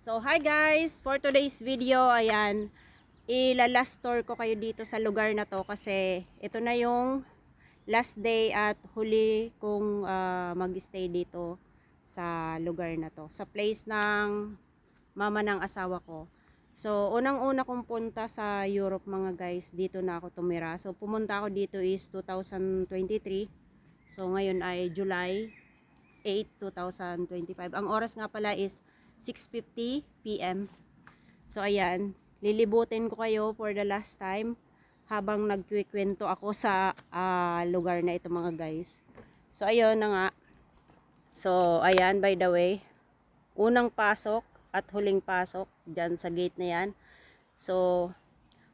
So, hi guys! For today's video, ayan, last tour ko kayo dito sa lugar na to kasi ito na yung last day at huli kong mag-stay dito sa lugar na to. Sa place ng mama ng asawa ko. So, unang-una kong punta sa Europe mga guys, dito na ako tumira. So, pumunta ako dito is 2023. So, ngayon ay July 8, 2025. Ang oras nga pala is 6:50 PM. So ayan, lilibutin ko kayo for the last time habang nagkikwento ako sa lugar na ito mga guys. So ayun na nga. So ayan, by the way, unang pasok at huling pasok dyan sa gate na yan. So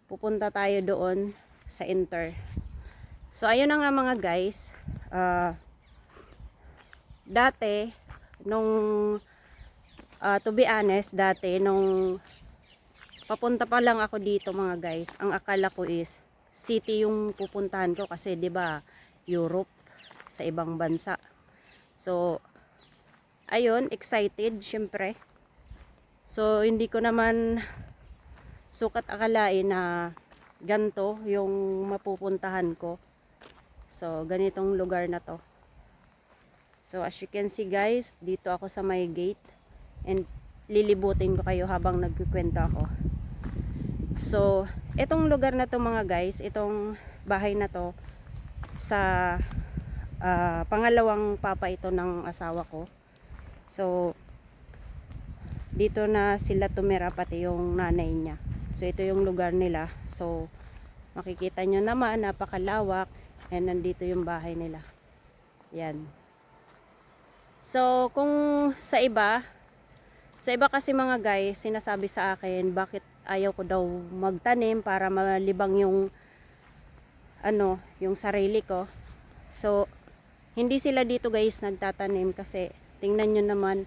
pupunta tayo doon sa Inter. So ayun na nga mga guys. Dati nung to be honest, dati nung papunta pa lang ako dito mga guys, ang akala ko is city yung pupuntahan ko kasi 'di ba Europe, sa ibang bansa. So ayun, excited syempre. So hindi ko naman sukat akalain na ganto yung mapupuntahan ko. So ganitong lugar na to. So as you can see guys, dito ako sa may gate. And lilibutin ko kayo habang nagkukwento ako. So, itong lugar na to mga guys, itong bahay na to, sa pangalawang papa ito ng asawa ko. So, dito na sila tumira pati yung nanay niya. So, ito yung lugar nila. So, makikita nyo naman, napakalawak. And nandito yung bahay nila. Yan. So, kung sa iba kasi mga guys, sinasabi sa akin bakit ayaw ko daw magtanim para malibang yung yung sarili ko. So hindi sila dito guys nagtatanim kasi tingnan nyo naman,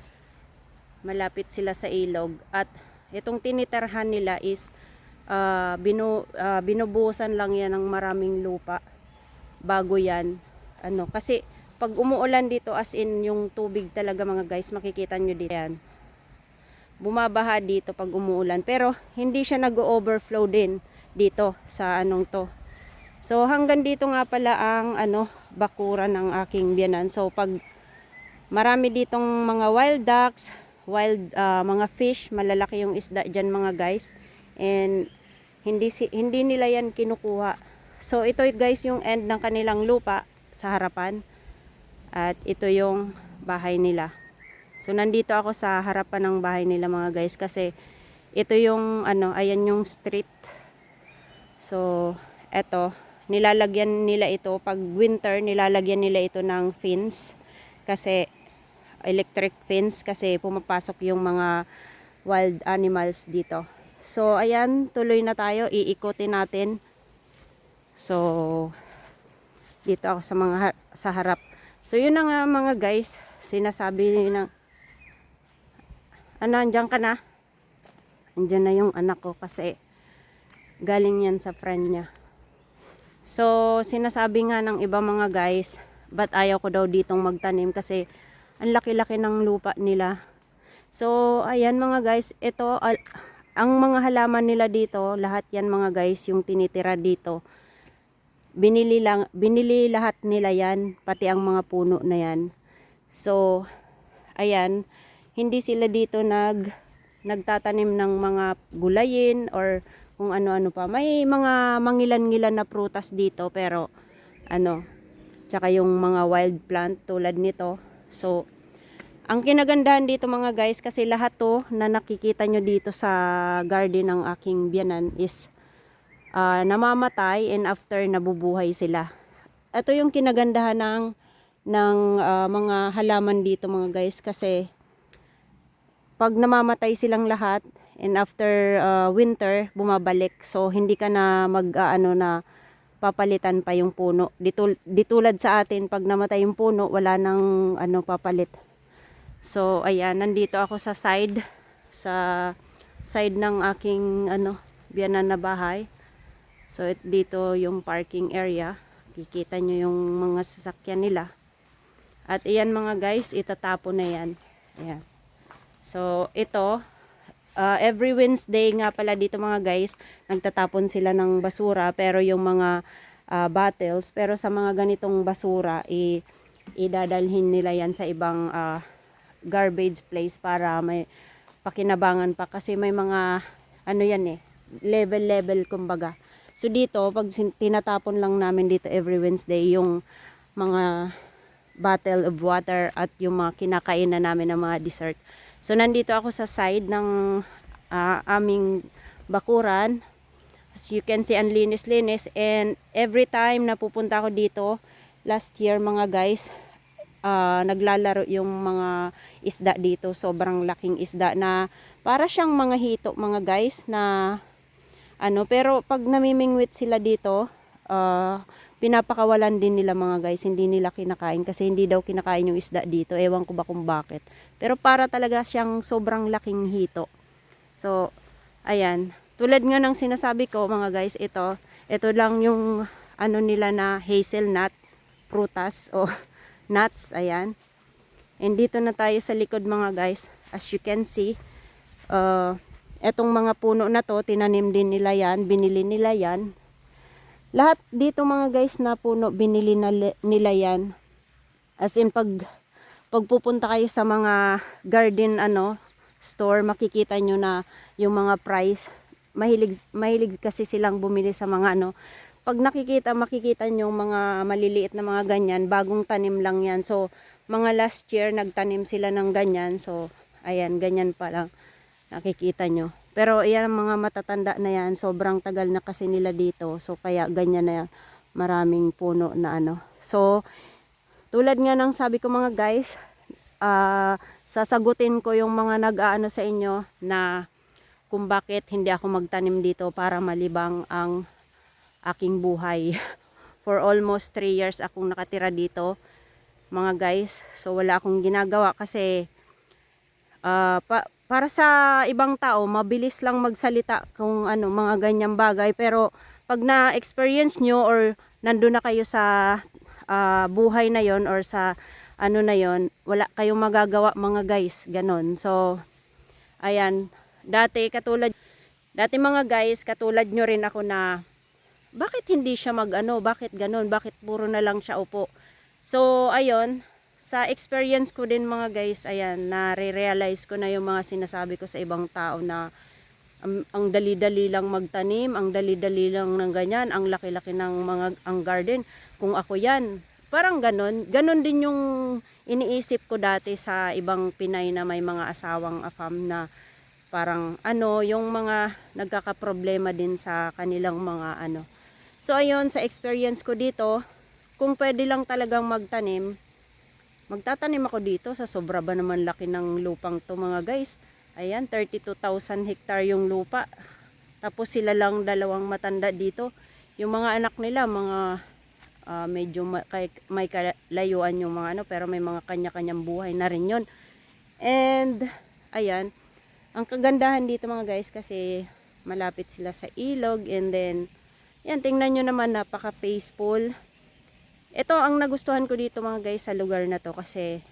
malapit sila sa ilog at itong tinitirhan nila is binubuhusan lang yan ng maraming lupa bago yan kasi pag umuulan dito, as in yung tubig talaga mga guys, makikita nyo dito yan, bumabaha dito pag umuulan, pero hindi siya nag-overflow din dito sa to. So hanggang dito nga pala ang bakuran ng aking biyanan. So pag marami ditong mga wild ducks, mga fish, malalaki yung isda diyan mga guys, and hindi nila yan kinukuha. So ito guys yung end ng kanilang lupa sa harapan, at ito yung bahay nila. So nandito ako sa harapan ng bahay nila mga guys kasi ito yung ayan yung street. So eto, nilalagyan nila ito pag winter, nilalagyan nila ito ng fence kasi electric fence kasi pumapasok yung mga wild animals dito. So ayan, tuloy na tayo, iikutin natin. So dito ako sa harap. So yun na nga mga guys, sinasabi ng andyan ka na? Andyan na yung anak ko kasi galing yan sa friend niya. So, sinasabi nga ng iba mga guys, ba't ayaw ko daw ditong magtanim kasi ang laki-laki ng lupa nila. So, ayan mga guys, ito, ang mga halaman nila dito, lahat yan mga guys, yung tinitira dito. Binili lahat nila yan, pati ang mga puno na yan. So, ayan, hindi sila dito nagtatanim ng mga gulayin or kung ano-ano pa. May mga mangilan-ngilan na prutas dito pero tsaka yung mga wild plant tulad nito. So ang kinagandahan dito mga guys, kasi lahat to na nakikita nyo dito sa garden ng aking biyanan is namamatay and after nabubuhay sila. Ito yung kinagandahan ng mga halaman dito mga guys, kasi pag namamatay silang lahat and after winter bumabalik, so hindi ka na na papalitan pa yung puno. Ditulad sa atin, pag namatay yung puno wala nang papalit. So ayan, nandito ako sa side ng aking biyanan na bahay. So dito yung parking area, kikita nyo yung mga sasakyan nila. At iyan mga guys, itatapon na yan. Ayan. So ito, every Wednesday nga pala dito mga guys, nagtatapon sila ng basura, pero yung mga bottles, pero sa mga ganitong basura, idadalhin nila yan sa ibang garbage place para may pakinabangan pa, kasi may mga ano yan level kumbaga. So dito, pag tinatapon lang namin dito every Wednesday yung mga bottle of water at yung mga kinakain na namin ng mga dessert. So nandito ako sa side ng aming bakuran. As you can see, ang linis-linis, and every time na pupunta ako dito, last year mga guys, naglalaro yung mga isda dito. Sobrang laking isda na para siyang mga hito mga guys na ano, pero pag namimingwit sila dito, pinapakawalan din nila mga guys, hindi nila kinakain kasi hindi daw kinakain yung isda dito. Ewan ko ba kung bakit. Pero para talaga siyang sobrang laking hito. So, ayan. Tulad nga ng sinasabi ko mga guys, ito lang yung ano nila na hazelnut, prutas o nuts, ayan. And dito na tayo sa likod mga guys. As you can see, etong mga puno na to, tinanim din nila yan, binili nila yan. Lahat dito mga guys na puno, binili nila yan. As in, pagpupunta kayo sa mga garden store, makikita nyo na yung mga price. Mahilig kasi silang bumili sa mga pag makikita nyo mga maliliit na mga ganyan, bagong tanim lang yan. So, mga last year, nagtanim sila ng ganyan. So, ayan, ganyan pa lang. Nakikita nyo. Pero yan, mga matatanda na yan, sobrang tagal na kasi nila dito. So, kaya ganyan na yan. Maraming puno na So, tulad nga ng sabi ko mga guys, sasagutin ko yung mga nag-aano sa inyo na kung bakit hindi ako magtanim dito para malibang ang aking buhay. For almost 3 years akong nakatira dito mga guys. So wala akong ginagawa kasi para sa ibang tao mabilis lang magsalita kung mga ganyang bagay, pero pag na-experience nyo or nandun na kayo sa buhay na yon or sa na yon, wala kayong magagawa mga guys, ganon. So ayan, dati mga guys, katulad nyo rin ako na bakit hindi siya bakit ganon, bakit puro na lang siya upo. So ayun, sa experience ko din mga guys, ayan, nare-realize ko na yung mga sinasabi ko sa ibang tao na ang dali-dali lang magtanim, ang dali-dali lang ng ganyan, ang laki-laki ng ang garden. Kung ako yan, parang ganon din yung iniisip ko dati sa ibang Pinay na may mga asawang afam na parang yung mga nagkakaproblema din sa kanilang mga So ayun, sa experience ko dito, kung pwede lang talagang magtanim, magtatanim ako dito. Sa sobra ba naman laki ng lupang to mga guys. Ayan, 32,000 hektar yung lupa. Tapos sila lang dalawang matanda dito. Yung mga anak nila, mga medyo may kalayuan yung mga pero may mga kanya-kanyang buhay na rin yun. And ayan, ang kagandahan dito mga guys kasi malapit sila sa ilog, and then yan, tingnan nyo naman, napaka peaceful. Ito ang nagustuhan ko dito mga guys sa lugar na to kasi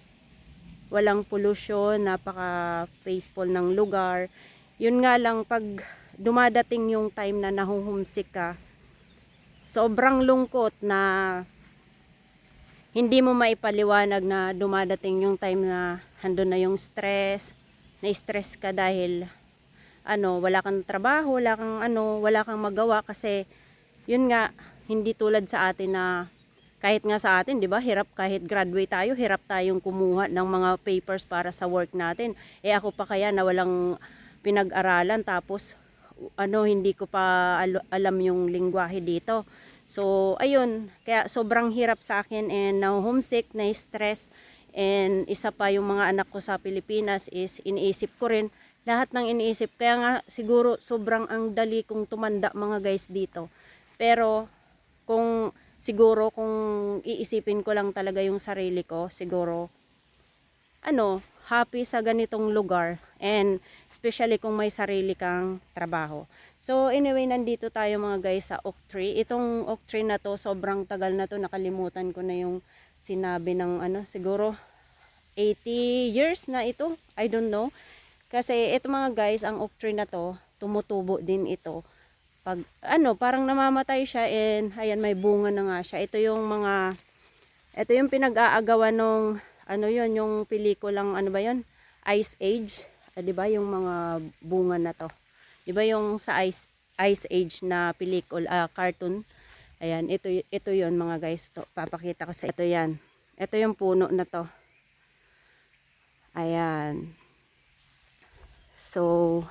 walang pollution, napaka peaceful ng lugar. Yun nga lang, pag dumadating yung time na nahuhumsik ka, sobrang lungkot na hindi mo maipaliwanag na dumadating yung time na handun na yung stress, na-stress ka dahil wala kang trabaho, wala kang magawa kasi yun nga, hindi tulad sa atin na kahit nga sa atin, 'di ba? Hirap kahit graduate tayo, hirap tayong kumuha ng mga papers para sa work natin. Ako pa kaya na walang pinag-aralan tapos hindi ko pa alam yung lengguwahe dito. So, ayun, kaya sobrang hirap sa akin and now homesick, na-stress, and isa pa yung mga anak ko sa Pilipinas is iniisip ko rin lahat ng iniisip. Kaya nga siguro sobrang ang dali kong tumanda mga guys dito. Pero kung iisipin ko lang talaga yung sarili ko, siguro happy sa ganitong lugar, and especially kung may sarili kang trabaho. So anyway, nandito tayo mga guys sa oak tree. Itong oak tree na to, sobrang tagal na to, nakalimutan ko na yung sinabi ng siguro 80 years na ito, I don't know. Kasi ito mga guys, ang oak tree na to, tumutubo din ito. Pag ano, parang namamatay siya and ayan may bunga na nga siya. Ito yung pinag-aagawan nung ano yon, yung pelikulang ano ba yon? Ice Age. 'Di ba yung mga bunga na to? 'Di ba yung sa Ice Age na cartoon? Ayan, ito yon mga guys. To, papakita ko sa ito yan. Ito yung puno na to. Ayan. So,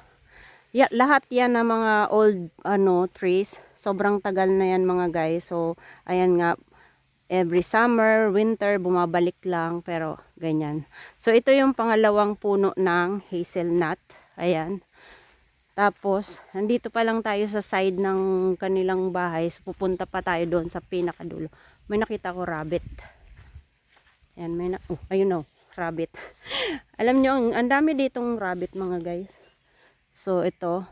lahat yan na mga old trees. Sobrang tagal na yan mga guys. So, ayan nga, every summer, winter, bumabalik lang. Pero, ganyan. So, ito yung pangalawang puno ng hazelnut. Ayan. Tapos, nandito pa lang tayo sa side ng kanilang bahay. So, pupunta pa tayo doon sa pinakadulo. May nakita ko rabbit. Ayan, ayun o, rabbit. Alam nyo, ang dami ditong rabbit mga guys. So, ito.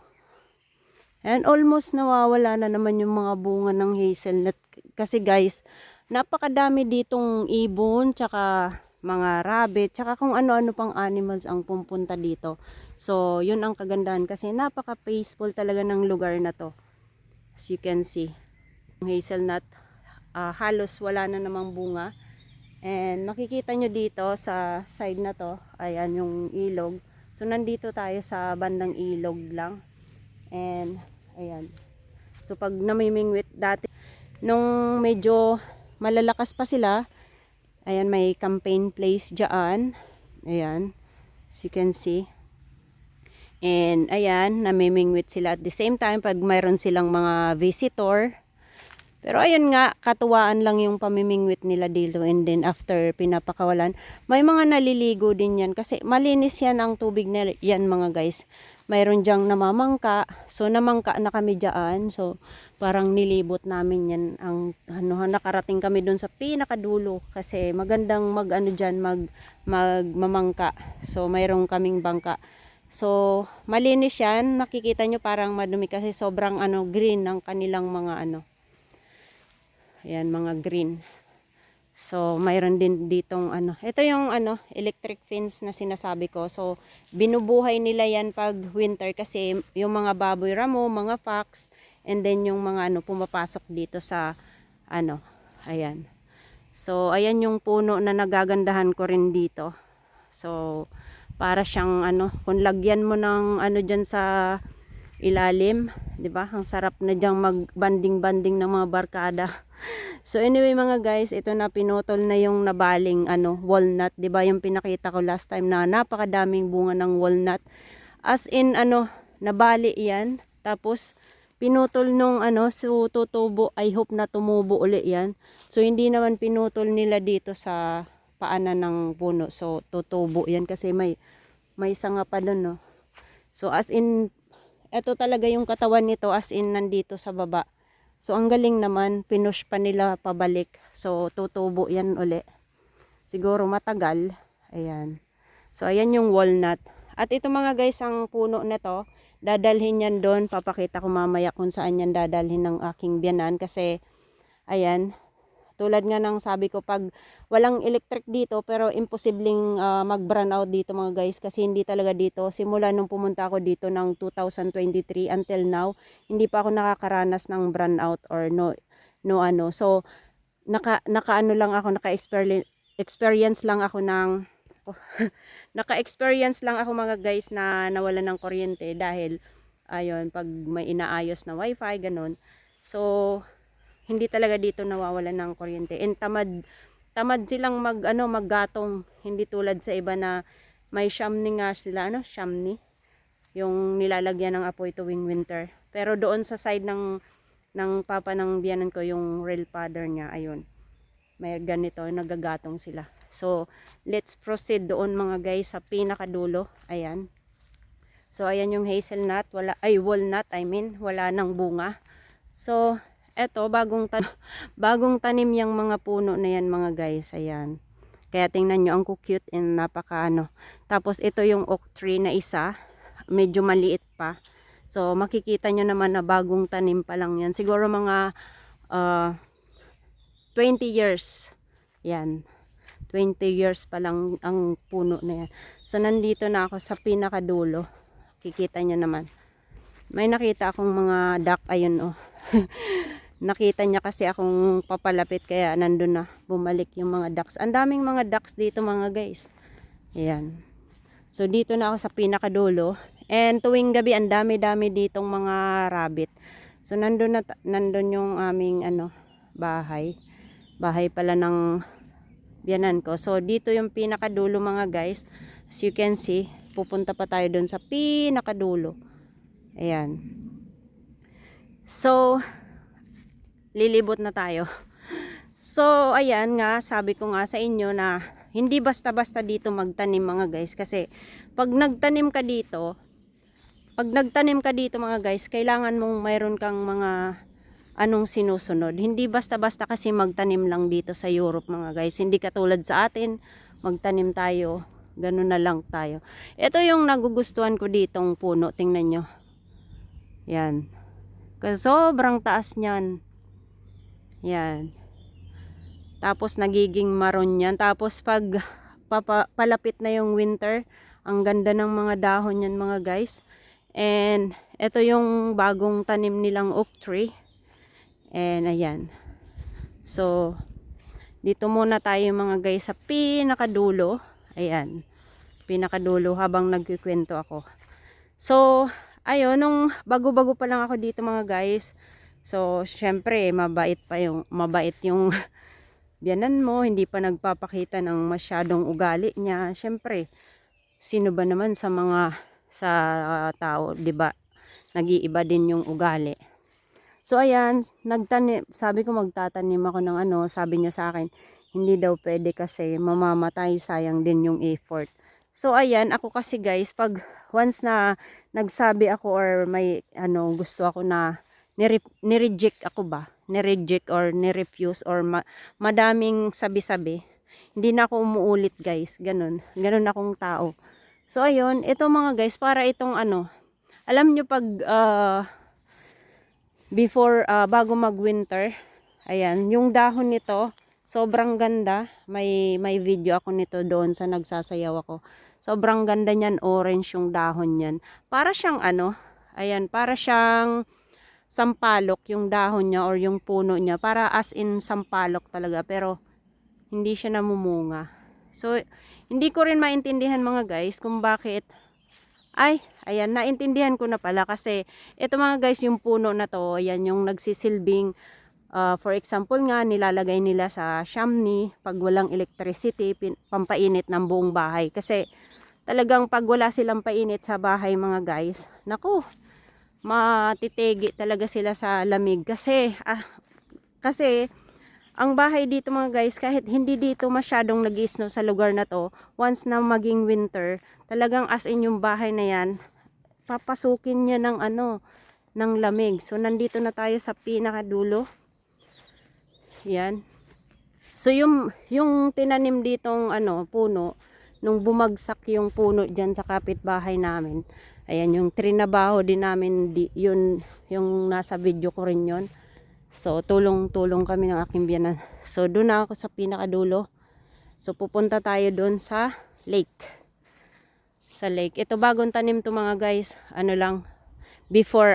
And almost nawawala na naman yung mga bunga ng hazelnut. Kasi guys, napakadami ditong ibon, tsaka mga rabbit, tsaka kung ano-ano pang animals ang pupunta dito. So, yun ang kagandahan kasi napaka-peaceful talaga ng lugar na to. As you can see. Yung hazelnut, halos wala na namang bunga. And makikita nyo dito sa side na to, ayan yung ilog. So nandito tayo sa bandang ilog lang. And ayan. So pag namimingwit dati, nung medyo malalakas pa sila, ayan may campaign place dyan. Ayan. As you can see. And ayan, namimingwit sila at the same time pag mayroon silang mga visitor. Pero ayun nga, katuwaan lang yung pamimingwit nila dito and then after pinapakawalan, may mga naliligo din yan kasi malinis yan ang tubig na yan mga guys. Mayroon dyang namamangka, so namangka na kami dyan, so parang nilibot namin yan. Nakarating kami dun sa pinakadulo kasi magandang magmamangka. So mayroon kaming bangka. So malinis yan, makikita nyo parang madumi kasi sobrang green ng kanilang mga ayan, mga green. So, mayroon din ditong ito yung electric fence na sinasabi ko. So, binubuhay nila yan pag winter kasi yung mga baboy ramo, mga fox, and then yung mga pumapasok dito sa ayan. So, ayan yung puno na nagagandahan ko rin dito. So, para siyang kung lagyan mo ng diyan sa ilalim, 'di ba? Ang sarap na diyang magbanding-banding ng mga barkada. So anyway mga guys, ito na pinutol na yung nabaling walnut, 'di ba? Yung pinakita ko last time na napakadaming bunga ng walnut. As in nabali 'yan. Tapos pinutol nung so tutubo, I hope na tumubo uli 'yan. So hindi naman pinutol nila dito sa paanan ng puno. So tutubo 'yan kasi may sanga pa doon, no. So as in ito talaga yung katawan nito as in nandito sa baba. So ang galing naman, pinush pa nila pabalik. So tutubo yan uli. Siguro matagal. Ayan. So ayan yung walnut. At ito mga guys, ang puno na to, dadalhin yan doon. Papakita ko mamaya kung saan yan dadalhin ng aking biyanan. Kasi ayan, tulad nga ng sabi ko, pag walang electric dito, pero imposibleng mag-brown out dito mga guys, kasi hindi talaga dito, simula nung pumunta ako dito ng 2023 until now, hindi pa ako nakakaranas ng brown out or no. So, naka-experience lang ako ng, naka-experience lang ako mga guys na nawala ng kuryente dahil, ayun, pag may inaayos na wifi, ganun. So, hindi talaga dito nawawalan ng kuryente. And tamad silang maggatong, hindi tulad sa iba na may chimney nga sila, chimney, yung nilalagyan ng apoy tuwing winter. Pero doon sa side ng papa ng biyanan ko, yung real father niya, ayun, may ganito, nagagatong sila. So let's proceed doon mga guys sa pinakadulo. Ayan. So ayan yung hazelnut, walnut, wala nang bunga. So eto, bagong tanim yung mga puno na yan mga guys. Ayan. Kaya tingnan nyo, ang cute and napaka Tapos ito yung oak tree na isa. Medyo maliit pa. So makikita nyo naman na bagong tanim pa lang yan. Siguro mga 20 years. Yan. 20 years pa lang ang puno na yan. So nandito na ako sa pinakadulo. Kikita nyo naman. May nakita akong mga duck, ayun oh. Nakita niya kasi akong papalapit kaya nandun na, bumalik yung mga ducks. Ang daming mga ducks dito mga guys. Ayan. So dito na ako sa pinakadulo. And tuwing gabi ang dami-dami ditong mga rabbit. So nandun yung aming bahay. Bahay pala ng biyanan ko. So dito yung pinakadulo mga guys. As you can see, pupunta pa tayo dun sa pinakadulo. Ayan. So, lilibot na tayo. So, ayan nga, sabi ko nga sa inyo na hindi basta-basta dito magtanim mga guys. Kasi, pag nagtanim ka dito mga guys, kailangan mong mayroon kang mga anong sinusunod. Hindi basta-basta kasi magtanim lang dito sa Europe mga guys. Hindi katulad sa atin, magtanim tayo, ganun na lang tayo. Ito yung nagugustuhan ko ditong puno, tingnan nyo. Yan. Kasi sobrang taas niyan. Yan. Tapos nagiging maroon yan. Tapos pag palapit na yung winter, ang ganda ng mga dahon yan mga guys. And ito yung bagong tanim nilang oak tree. And ayan. So, dito muna tayo mga guys sa pinakadulo. Ayan. Pinakadulo habang nagkikwento ako. So, ayun, nung bago-bago pa lang ako dito mga guys. So, syempre, mabait yung biyanan mo, hindi pa nagpapakita ng masyadong ugali niya. Syempre, sino ba naman sa tao, 'di ba? Nag-iiba din yung ugali. So, ayan, sabi ko magtatanim ako ng sabi niya sa akin, hindi daw pwede kasi mamamatay, sayang din yung effort. So ayan, ako kasi guys, pag once na nagsabi ako or may gusto ako na nireject ako ba? Nireject or nirefuse or madaming sabi-sabi. Hindi na ako umuulit guys, ganun. Ganun akong tao. So ayun, ito mga guys, para itong alam nyo pag bago mag-winter, ayan, yung dahon nito, sobrang ganda. May video ako nito doon sa nagsasayaw ako. Sobrang ganda niyan, orange yung dahon niyan. Para siyang ayan, para siyang sampalok yung dahon niya or yung puno niya. Para as in sampalok talaga, pero hindi siya namumunga. So, hindi ko rin maintindihan mga guys kung bakit. Ay, ayan, naintindihan ko na pala kasi ito mga guys, yung puno na to, ayan yung nagsisilbing for example nga, nilalagay nila sa chimney pag walang electricity, pampainit ng buong bahay. Kasi talagang pag wala silang painit sa bahay mga guys, naku, matitigi talaga sila sa lamig. Kasi ang bahay dito mga guys, kahit hindi dito masyadong nag-snow sa lugar na to, once na maging winter, talagang as in yung bahay na yan, papasukin niya ng ng lamig. So nandito na tayo sa pinakadulo. Yan. So yung tinanim ditong puno, nung bumagsak yung puno diyan sa kapitbahay namin. Ayan yung trinabaho din namin, yun yung nasa video ko rin yun. So tulong-tulong kami ng aking biyanan. So doon na ako sa pinakadulo. So pupunta tayo doon sa lake. Sa lake. Ito bagong tanim to mga guys. Before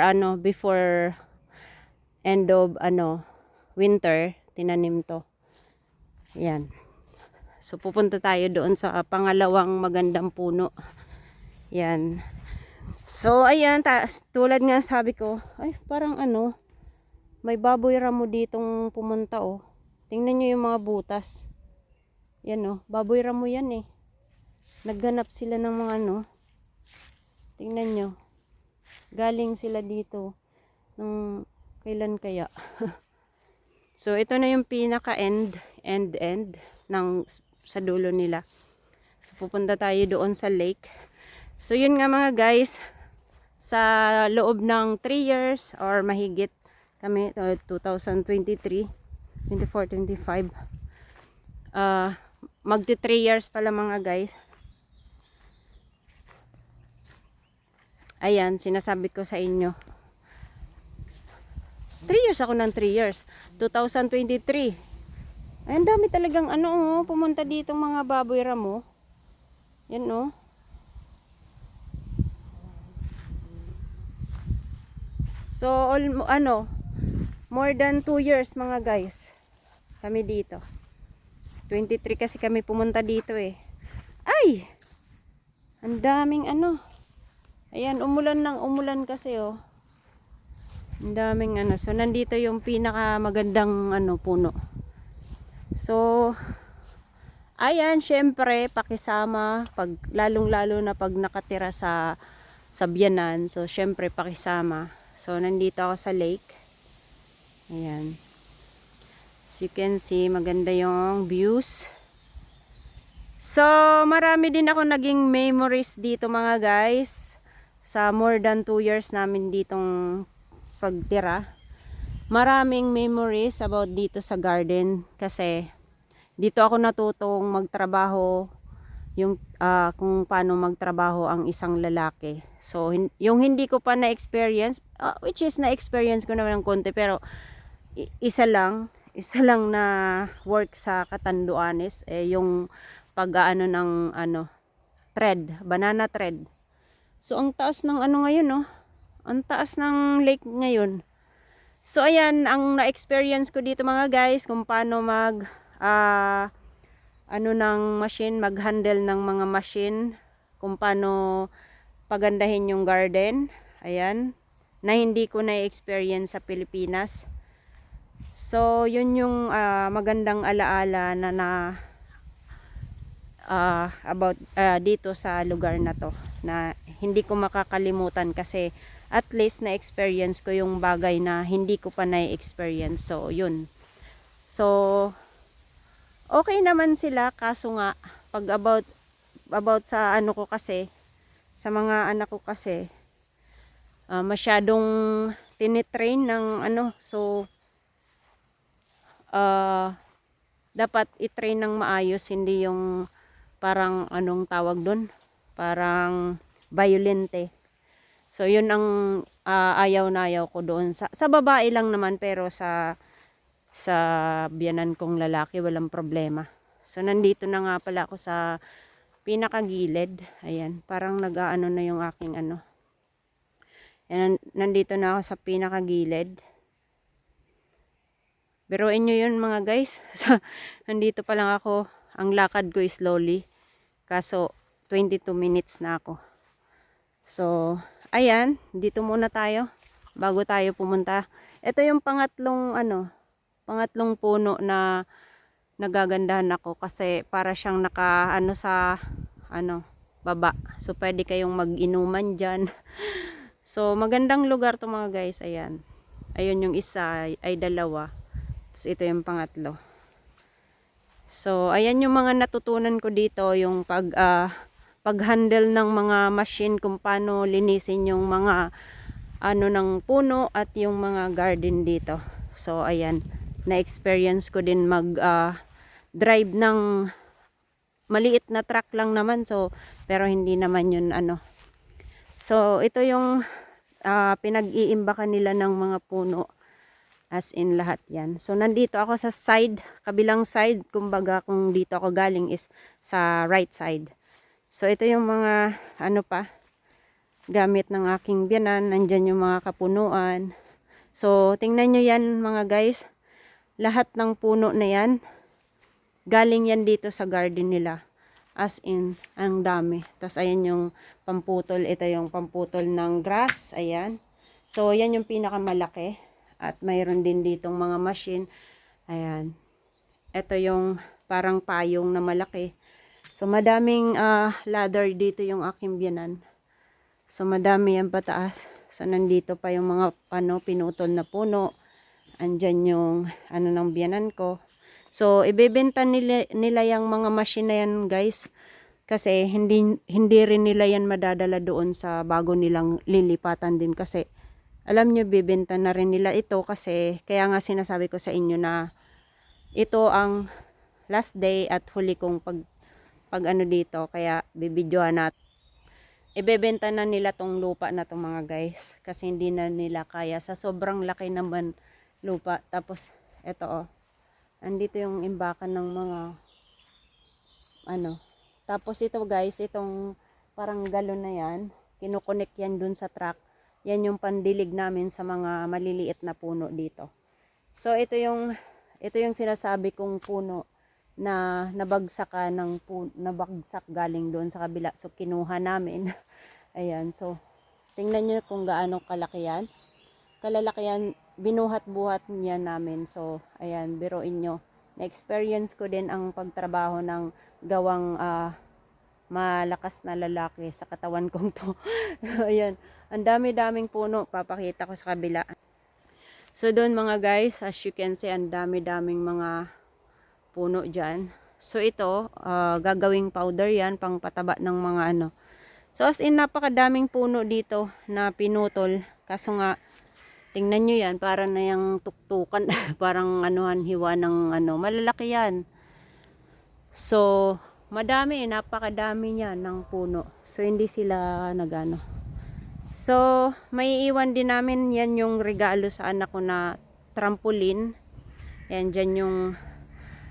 end of winter, tinanim to. Yan. So pupunta tayo doon sa pangalawang magandang puno. Yan. So ayan, tulad nga sabi ko, ay parang may baboy ramo ditong pumunta oh. Tingnan nyo yung mga butas. Yan oh, baboy ramo yan eh. Nagganap sila ng mga tingnan nyo. Galing sila dito ng kailan kaya. So ito na yung pinaka end ng sa dulo nila. So pupunta tayo doon sa lake. So yun nga mga guys, sa loob ng 3 years or mahigit kami 2023, 24, 25 magti 3 years pala mga guys. Ayan, sinasabi ko sa inyo. 3 years ako ng 3 years. 2023. Ay, ang dami talagang ano, oh, pumunta dito mga baboy ramo. Yan, oh. So, more than 2 years mga guys. Kami dito. 23 kasi kami pumunta dito eh. Ay! Ang daming ano. Ayan, umulan ng umulan kasi oh. Ang daming ano. So, nandito yung pinaka magandang ano, puno. So, ayan, syempre, pakisama. Pag, lalong-lalo na pag nakatira sa Bianan. So, syempre, pakisama. So, nandito ako sa lake. Ayan. As you can see, maganda yung views. So, marami din ako naging memories dito mga guys. Sa more than 2 years namin ditong pagtira. Maraming memories about dito sa garden. Kasi, dito ako natutong magtrabaho. Yung kung paano magtrabaho ang isang lalaki. So, yung hindi ko pa na-experience, which is na-experience ko naman ng konti, pero isa lang na work sa Catanduanes, yung pag-aano ng thread, banana thread. So, ang taas ng ano ngayon, no? Ang taas ng lake ngayon. So, ayan, ang na-experience ko dito mga guys, kung paano ng machine, mag-handle ng mga machine, kung paano pagandahin yung garden, ayan, na hindi ko na-experience sa Pilipinas. So, yun yung magandang alaala na about dito sa lugar na to, na hindi ko makakalimutan kasi at least na-experience ko yung bagay na hindi ko pa na-experience. So, yun. So, okay naman sila, kaso nga pag about sa ano ko kasi, sa mga anak ko kasi, masyadong tinitrain ng ano, so dapat i-train ng maayos, hindi yung parang anong tawag doon, parang violente. So yun ang ayaw na ayaw ko doon sa babae lang naman, pero sa biyanan kong lalaki walang problema. So nandito na nga pala ako sa pinakagilid. Ayan, parang nag-aano na yung aking ano. Ayan, nandito na ako sa pinakagilid. Biruin nyo yun mga guys. So, nandito pa lang ako. Ang lakad ko is slowly. Kaso 22 minutes na ako. So, ayan, dito muna tayo bago tayo pumunta. Ito yung pangatlong puno na nagagandahan ako kasi para siyang naka sa baba. So pwede kayong mag-inuman diyan. So magandang lugar to mga guys. Ayan. Ayun yung isa ay dalawa. Tapos ito yung pangatlo. So ayan yung mga natutunan ko dito, yung pag-handle ng mga machine, kung paano linisin yung mga ng puno at yung mga garden dito. So ayan, na-experience ko din drive ng maliit na truck lang naman, so pero hindi naman yun So ito yung pinag-iimbakan nila ng mga puno, as in lahat yan. So nandito ako sa side, kabilang side, kumbaga kung dito ako galing is sa right side. So ito yung mga gamit ng aking biyanan. Nandyan yung mga kapunuan. So tingnan nyo yan mga guys, lahat ng puno na yan, galing yan dito sa garden nila. As in, ang dami. Tapos ayan yung pamputol. Ito yung pamputol ng grass. Ayan. So, yan yung pinakamalaki. At mayroon din ditong mga machine. Ayan. Ito yung parang payong na malaki. So, madaming ladder dito yung aking biyanan. So, madami yan pataas. So, nandito pa yung mga pinutol na puno. Andyan yung ng biyanan ko. So, ibebenta nila yung mga machine na yan, guys. Kasi hindi rin nila yan madadala doon sa bago nilang lilipatan din. Kasi, alam nyo, bibenta na rin nila ito. Kasi, kaya nga sinasabi ko sa inyo na ito ang last day at huli kong pag dito. Kaya, bibidyohan natin. Ibebenta na nila tong lupa na to mga guys. Kasi hindi na nila kaya. Sa sobrang laki naman lupa. Tapos, eto Andito yung imbakan ng mga ano. Tapos ito guys, itong parang galon na yan, kinukonek yan dun sa truck. Yan yung pandilig namin sa mga maliliit na puno dito. So ito yung sinasabi kong puno na nabagsak galing doon sa kabila. So kinuha namin. Ayan, so tingnan nyo kung gaano kalaki yan. Kalalaki yan, binuhat-buhat niya namin. So ayan, biruin nyo. Na-experience ko din ang pagtrabaho ng gawang malakas na lalaki sa katawan kong to. Ayan, ang dami-daming puno. Papakita ko sa kabila. So doon mga guys, as you can see, ang dami-daming mga puno dyan. So ito, gagawing powder yan, pang pataba ng mga ano. So as in, napakadaming puno dito na pinutol. Kaso nga, tingnan nyo yan, para na yung tuktukan. Parang anuhan, hiwa ng ano, malalaki yan. So, madami, napakadami niya ng puno. So hindi sila nagano. So, may iwan din namin yan yung regalo sa anak ko na trampoline. Yan, dyan yung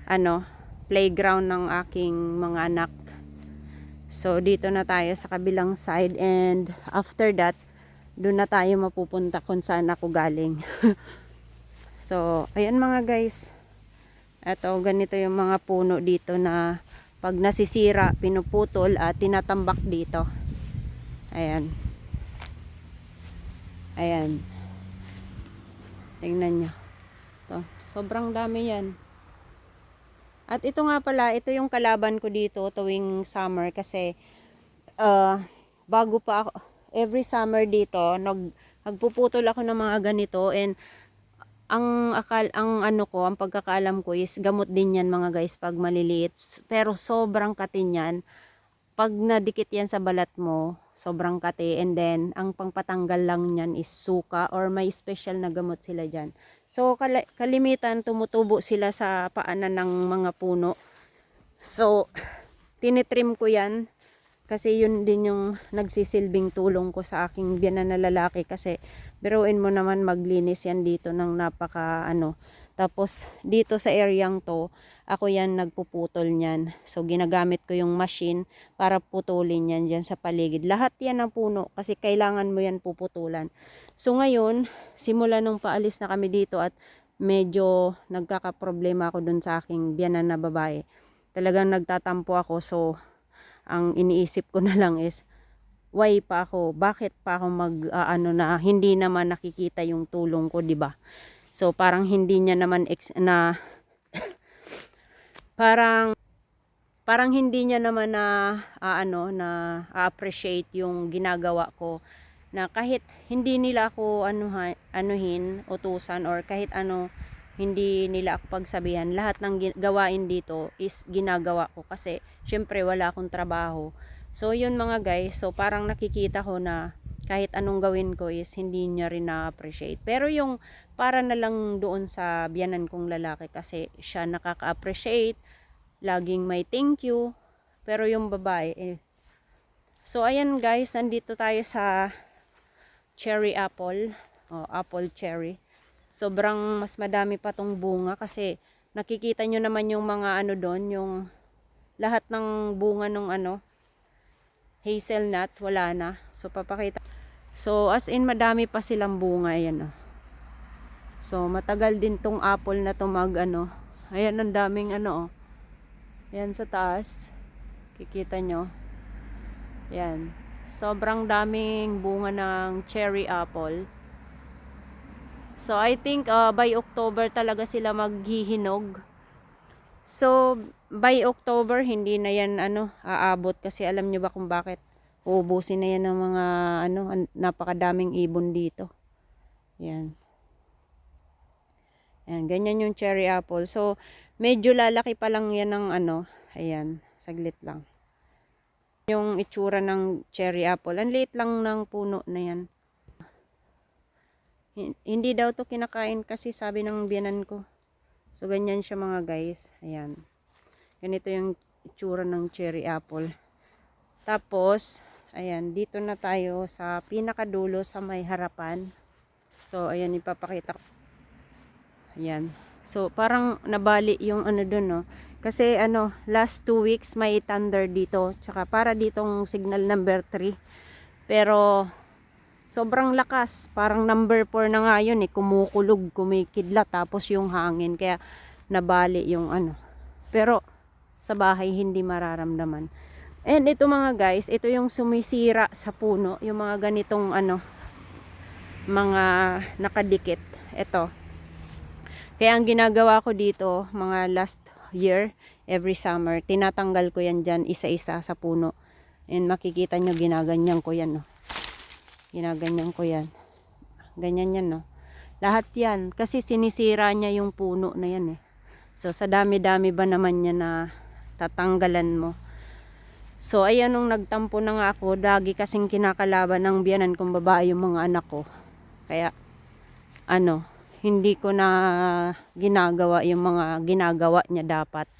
ano, playground ng aking mga anak. So, dito na tayo sa kabilang side and after that, doon na tayo mapupunta kung saan ako galing. So, ayan mga guys. Ito, ganito yung mga puno dito na pag nasisira, pinuputol at tinatambak dito. Ayan. Ayan. Tingnan nyo. Ito, sobrang dami yan. At ito nga pala, ito yung kalaban ko dito tuwing summer kasi bago pa ako, every summer dito, nagpuputol ako ng mga ganito and ang pagkakaalam ko is gamot din yan mga guys pag maliliit. Pero sobrang katin yan. Pag nadikit yan sa balat mo, sobrang kati. And then, ang pangpatanggal lang yan is suka or may special na gamot sila dyan. So, kalimitan, tumutubo sila sa paanan ng mga puno. So, tinitrim ko yan. Kasi yun din yung nagsisilbing tulong ko sa aking biyanan na lalaki. Kasi, biruin mo naman maglinis yan dito ng napaka ano. Tapos, dito sa areang to, ako yan nagpuputol niyan. So, ginagamit ko yung machine para putulin yan dyan sa paligid. Lahat yan ng puno kasi kailangan mo yan puputulan. So, ngayon, simula nung paalis na kami dito at medyo nagkakaproblema ako dun sa aking biyanan na babae. Talagang nagtatampo ako. So, ang iniisip ko na lang is, why pa ako? Bakit pa ako na hindi naman nakikita yung tulong ko, 'di ba? So, parang hindi niya naman parang hindi niya naman na appreciate yung ginagawa ko na kahit hindi nila ako utusan or kahit ano hindi nila ako pagsabihan, lahat ng gawain dito is ginagawa ko kasi syempre wala akong trabaho. So yun mga guys, so parang nakikita ko na kahit anong gawin ko is hindi niya rin na-appreciate. Pero yung para na lang doon sa biyanan kong lalaki kasi siya nakaka-appreciate, laging may thank you. Pero yung babae So ayan guys, nandito tayo sa cherry apple. Apple cherry. Sobrang mas madami pa tong bunga kasi nakikita nyo naman yung mga doon, yung lahat ng bunga nung hazelnut, wala na. So papakita. So as in madami pa silang bunga, ayan So matagal din tong apple na to Ayan, ang daming Ayan sa taas. Kikita nyo. Ayan. Sobrang daming bunga ng cherry apple. So I think by October talaga sila maghihinog. So by October hindi na yan aabot kasi alam nyo ba kung bakit? Uubusin na yan ng mga napakadaming ibon dito. Ayan. Ayan, ganyan yung cherry apple. So medyo lalaki pa lang yan ng ayan, saglit lang. Yung itsura ng cherry apple, ang liit lang ng puno na yan. Hindi daw to kinakain kasi sabi ng biyanan ko. So ganyan siya mga guys. Ayan. Ganito yung itsura ng cherry apple. Tapos, ayan, dito na tayo sa pinakadulo sa may harapan. So ayan, ipapakita ko. Ayan. So, parang nabali yung ano dun, no? Kasi ano, last 2 weeks may thunder dito. Tsaka para ditong signal number 3. Pero, sobrang lakas. Parang number 4 na nga yun eh. Kumukulog, kumikidlat. Tapos yung hangin. Kaya, nabali yung ano. Pero, sa bahay hindi mararamdaman. And ito mga guys, ito yung sumisira sa puno. Yung mga ganitong ano, mga nakadikit. Ito. Kaya ang ginagawa ko dito, mga last year, every summer, tinatanggal ko yan dyan isa-isa sa puno. And makikita nyo, ginaganyan ko yan. No? Ginaganyan ko yan. Ganyan yan, no? Lahat yan. Kasi sinisira niya yung puno na yan eh. So, sa dami-dami ba naman niya na tatanggalan mo. So, ayan nung nagtampo na nga ako, lagi kasing kinakalaban ng biyanan kong babae yung mga anak ko. Kaya, ano, hindi ko na ginagawa yung mga ginagawa niya dapat.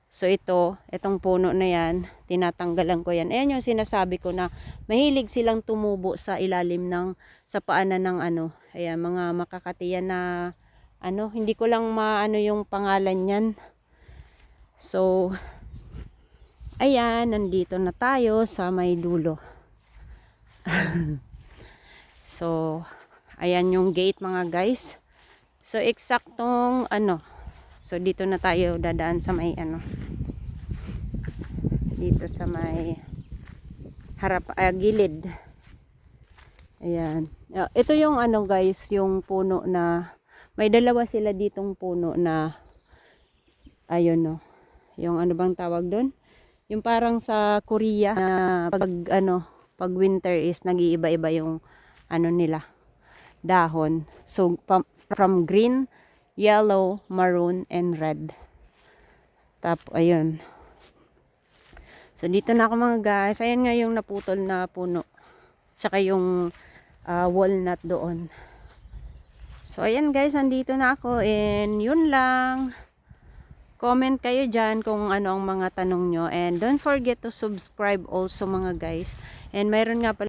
So, itong puno na yan, tinatanggalan ko yan. Ayan yung sinasabi ko na mahilig silang tumubo sa ilalim ng, sa paanan ng ano, ayan, mga makakatiyan na, ano, hindi ko lang maano yung pangalan yan. So, ayan, nandito na tayo sa may dulo. So, ayan yung gate mga guys. So, eksaktong ano. So, dito na tayo dadaan sa may ano. Dito sa may gilid. Ayan. Ito yung ano guys, yung puno na, may dalawa sila ditong puno na, ayun no. Yung ano bang tawag doon? Yung parang sa Korea na pag winter is nag-iiba-iba yung ano nila, dahon. So from green, yellow, maroon and red. Ayun. So dito na ako mga guys. Ayan nga yung naputol na puno. Tsaka yung walnut doon. So ayan guys, andito na ako and yun lang. Comment kayo dyan kung ano ang mga tanong nyo. And don't forget to subscribe also mga guys. And mayroon nga pala